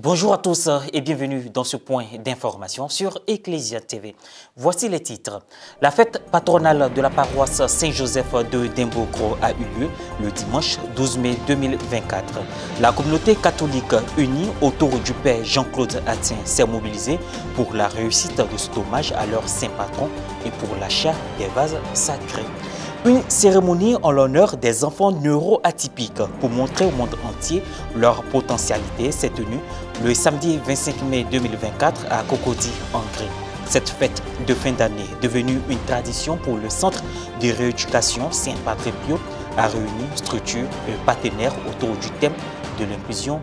Bonjour à tous et bienvenue dans ce point d'information sur Ecclesia TV. Voici les titres. La fête patronale de la paroisse Saint-Joseph de Dimbokro a eu lieu le dimanche 12 mai 2024. La communauté catholique unie autour du Père Jean-Claude Atien s'est mobilisée pour la réussite de cet hommage à leur saint patron et pour l'achat des vases sacrés. Une cérémonie en l'honneur des enfants neuroatypiques pour montrer au monde entier leur potentialité s'est tenue le samedi 25 mai 2024 à Cocody, Hongrie. Cette fête de fin d'année, devenue une tradition pour le Centre de rééducation Saint-Patrick Pio, a réuni structures et partenaires autour du thème de l'inclusion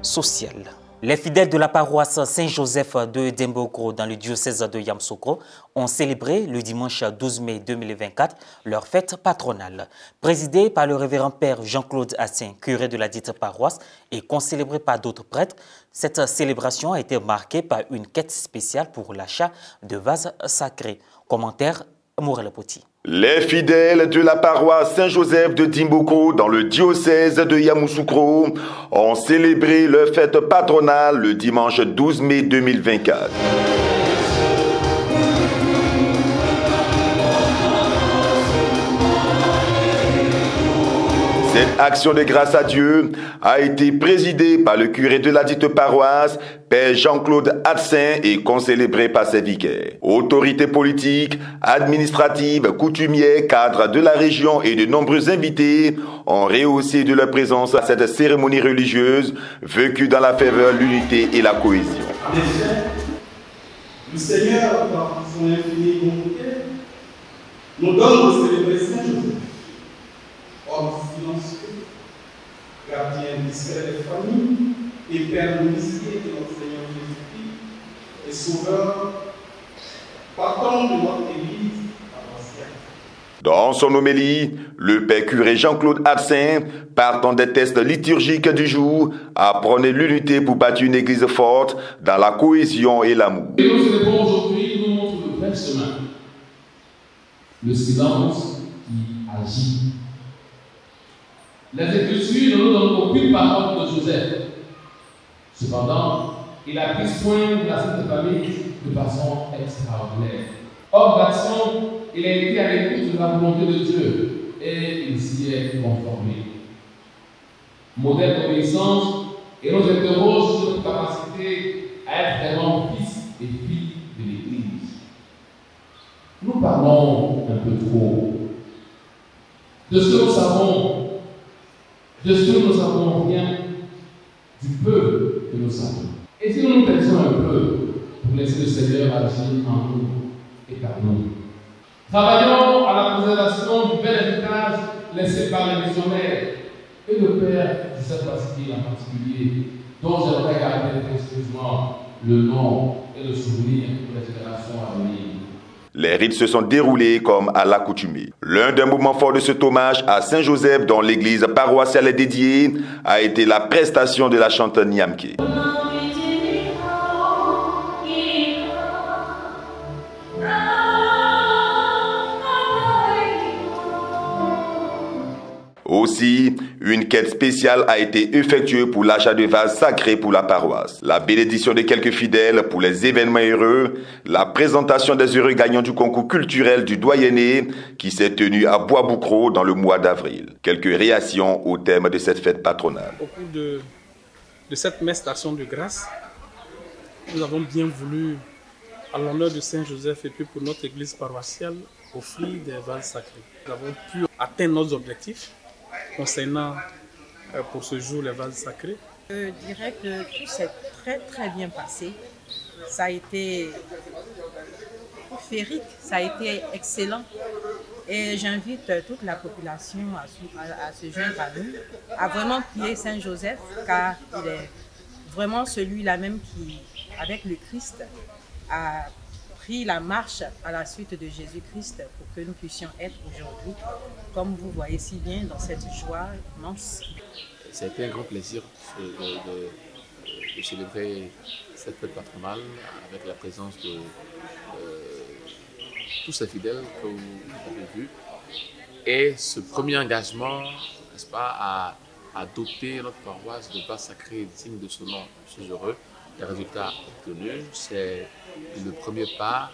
sociale. Les fidèles de la paroisse Saint-Joseph de Dimbokro dans le diocèse de Yamoussoukro ont célébré le dimanche 12 mai 2024 leur fête patronale. Présidée par le révérend Père Jean-Claude Atien, curé de la dite paroisse, et concélébrée par d'autres prêtres, cette célébration a été marquée par une quête spéciale pour l'achat de vases sacrés. Commentaire Morel Poti. Les fidèles de la paroisse Saint-Joseph de Dimbokro dans le diocèse de Yamoussoukro ont célébré leur fête patronale le dimanche 12 mai 2024. Cette action de grâce à Dieu a été présidée par le curé de la dite paroisse, Père Jean-Claude Atien, et concélébrée par ses vicaires. Autorités politiques, administratives, coutumières, cadres de la région et de nombreux invités ont rehaussé de leur présence à cette cérémonie religieuse vécue dans la ferveur, l'unité et la cohésion. En effet, le Seigneur, dans son infinie bonté, nous donne de célébrer Saint-Joseph, homme silencieux, gardien discret des familles, et Père initié de notre Seigneur Jésus-Christ, et Sauveur, patron de notre Église paroissiale. Dans son homélie, le Père curé Jean-Claude Atien, partant des textes liturgiques du jour, a prôné l'unité pour bâtir une Église forte dans la cohésion et l'amour. Et nous célébrons aujourd'hui nous montre le vrai chemin, le silence qui agit. Les Écritures ne nous donnent aucune parole de Joseph. Cependant, il a pris soin de la Sainte Famille de façon extraordinaire. Hors d'action, il a été à l'écoute de la volonté de Dieu et il s'y est conformé. Modèle d'obéissance, et nous interroge sur notre capacité à être vraiment fils et filles de l'Église. Nous parlons un peu trop de ce que nous savons. De ce que nous savons rien, du peu que nous savons. Et si nous nous taisons un peu pour laisser le Seigneur agir en nous et par nous. Travaillons à la préservation du bel héritage laissé par les missionnaires et le Père de cette Bastille en particulier, dont j'aimerais garder précieusement le nom et le souvenir pour les générations à venir. Les rites se sont déroulés comme à l'accoutumée. L'un des moments forts de cet hommage à Saint-Joseph dont l'église paroissiale est dédiée a été la prestation de la chanteuse Nyamké. Aussi, une quête spéciale a été effectuée pour l'achat de vases sacrés pour la paroisse, la bénédiction de quelques fidèles pour les événements heureux, la présentation des heureux gagnants du concours culturel du doyenné qui s'est tenu à Bois-Boucro dans le mois d'avril. Quelques réactions au thème de cette fête patronale. Au cours de cette messe d'action de grâce, nous avons bien voulu, à l'honneur de Saint-Joseph et puis pour notre église paroissiale, offrir des vases sacrés. Nous avons pu atteindre nos objectifs concernant pour ce jour les vases sacrés. Je dirais que tout s'est très bien passé. Ça a été féerique, ça a été excellent. Et j'invite toute la population à se joindre à nous, à vraiment prier Saint-Joseph, car il est vraiment celui-là même qui, avec le Christ, a pris la marche à la suite de Jésus-Christ pour que nous puissions être aujourd'hui, comme vous voyez si bien, dans cette joie immense. C'était un grand plaisir de célébrer cette fête patronale avec la présence de tous ces fidèles que vous avez vus. Et ce premier engagement, n'est-ce pas, à doter notre paroisse de vases sacrés dignes de ce nom. Je suis heureux. Les résultats obtenus, c'est le premier pas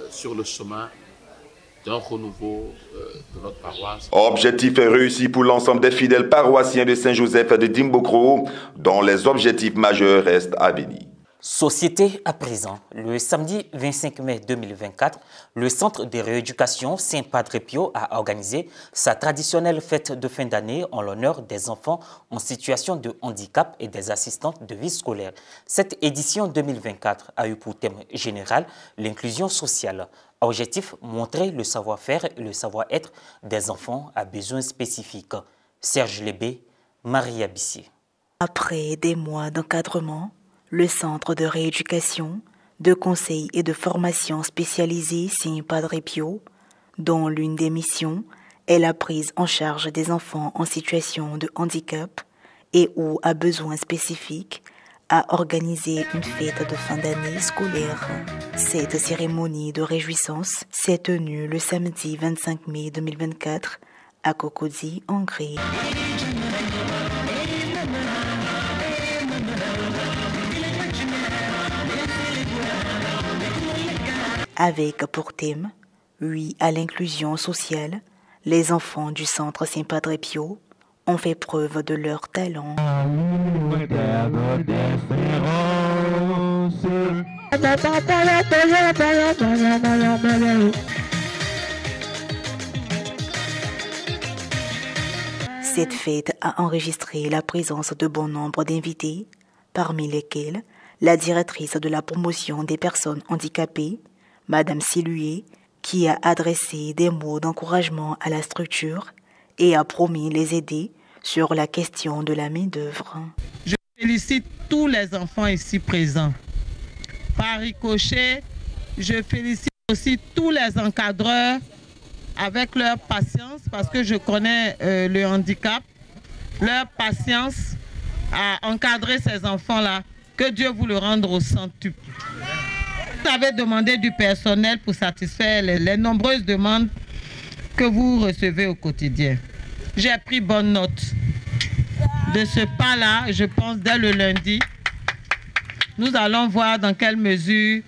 sur le chemin d'un renouveau de notre paroisse. Objectif réussi pour l'ensemble des fidèles paroissiens de Saint-Joseph de Dimbokro, dont les objectifs majeurs restent à venir. Société à présent, le samedi 25 mai 2024, le Centre de rééducation Saint-Padre Pio a organisé sa traditionnelle fête de fin d'année en l'honneur des enfants en situation de handicap et des assistantes de vie scolaire. Cette édition 2024 a eu pour thème général l'inclusion sociale. Objectif, montrer le savoir-faire et le savoir-être des enfants à besoins spécifiques. Serge Lébé, Maria Bissier. Après des mois d'encadrement, le Centre de rééducation, de conseil et de formation spécialisé Saint-Padre Pio, dont l'une des missions est la prise en charge des enfants en situation de handicap et ou à besoins spécifiques, a organisé une fête de fin d'année scolaire. Cette cérémonie de réjouissance s'est tenue le samedi 25 mai 2024 à Cocody, Hongrie. Avec pour thème « Oui à l'inclusion sociale », les enfants du Centre Saint-Padre Pio ont fait preuve de leur talent. Cette fête a enregistré la présence de bon nombre d'invités, parmi lesquels la directrice de la promotion des personnes handicapées, Madame Silué, qui a adressé des mots d'encouragement à la structure et a promis les aider sur la question de la main-d'œuvre. Je félicite tous les enfants ici présents. Par ricochet, je félicite aussi tous les encadreurs avec leur patience, parce que je connais le handicap, leur patience à encadrer ces enfants-là. Que Dieu vous le rende au centuple. Vous avez demandé du personnel pour satisfaire les nombreuses demandes que vous recevez au quotidien. J'ai pris bonne note de ce pas-là. Je pense dès le lundi, nous allons voir dans quelle mesure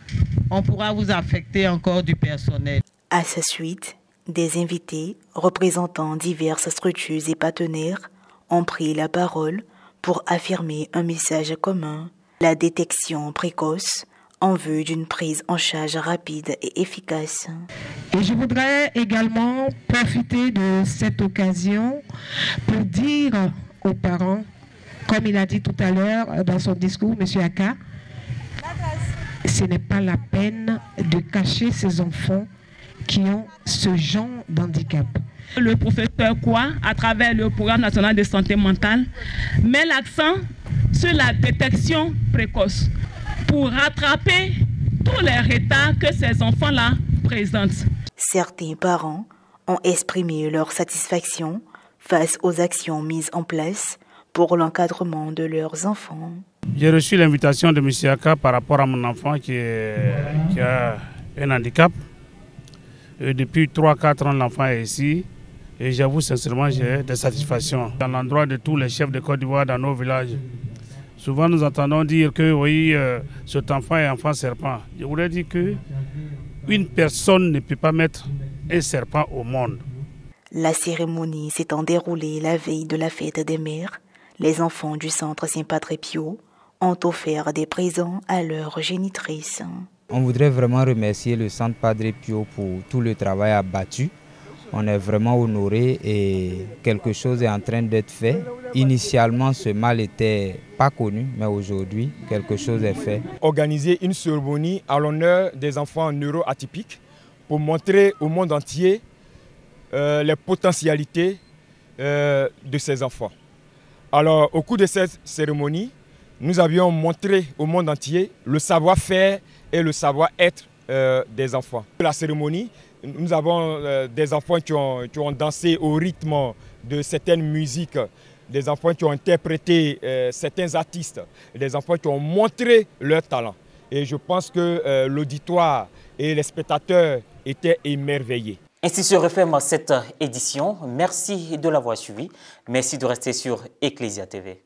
on pourra vous affecter encore du personnel. À sa suite, des invités représentant diverses structures et partenaires ont pris la parole pour affirmer un message commun, la détection précoce en vue d'une prise en charge rapide et efficace. Et je voudrais également profiter de cette occasion pour dire aux parents, comme il a dit tout à l'heure dans son discours, M. Aka, ce n'est pas la peine de cacher ces enfants qui ont ce genre d'handicap. Le professeur Kwa, à travers le programme national de santé mentale, met l'accent sur la détection précoce pour rattraper tous les retards que ces enfants-là présentent. Certains parents ont exprimé leur satisfaction face aux actions mises en place pour l'encadrement de leurs enfants. J'ai reçu l'invitation de M. Aka par rapport à mon enfant qui a un handicap. Et depuis 3-4 ans, l'enfant est ici. Et j'avoue sincèrement, j'ai des satisfactions. Dans l'endroit de tous les chefs de Côte d'Ivoire dans nos villages, souvent nous entendons dire que oui, cet enfant est enfant serpent. Je voudrais dire qu'une personne ne peut pas mettre un serpent au monde. La cérémonie s'étant déroulée la veille de la fête des mères, les enfants du Centre Saint-Padre Pio ont offert des présents à leurs génitrices. On voudrait vraiment remercier le Centre Padre Pio pour tout le travail abattu. On est vraiment honoré et quelque chose est en train d'être fait. Initialement, ce mal n'était pas connu, mais aujourd'hui, quelque chose est fait. Organiser une cérémonie à l'honneur des enfants neuroatypiques pour montrer au monde entier les potentialités de ces enfants. Alors, au cours de cette cérémonie, nous avions montré au monde entier le savoir-faire et le savoir-être des enfants. La cérémonie, nous avons des enfants qui ont dansé au rythme de certaines musiques, des enfants qui ont interprété certains artistes, des enfants qui ont montré leur talent. Et je pense que l'auditoire et les spectateurs étaient émerveillés. Ainsi se referme cette édition. Merci de l'avoir suivi. Merci de rester sur Ecclesia TV.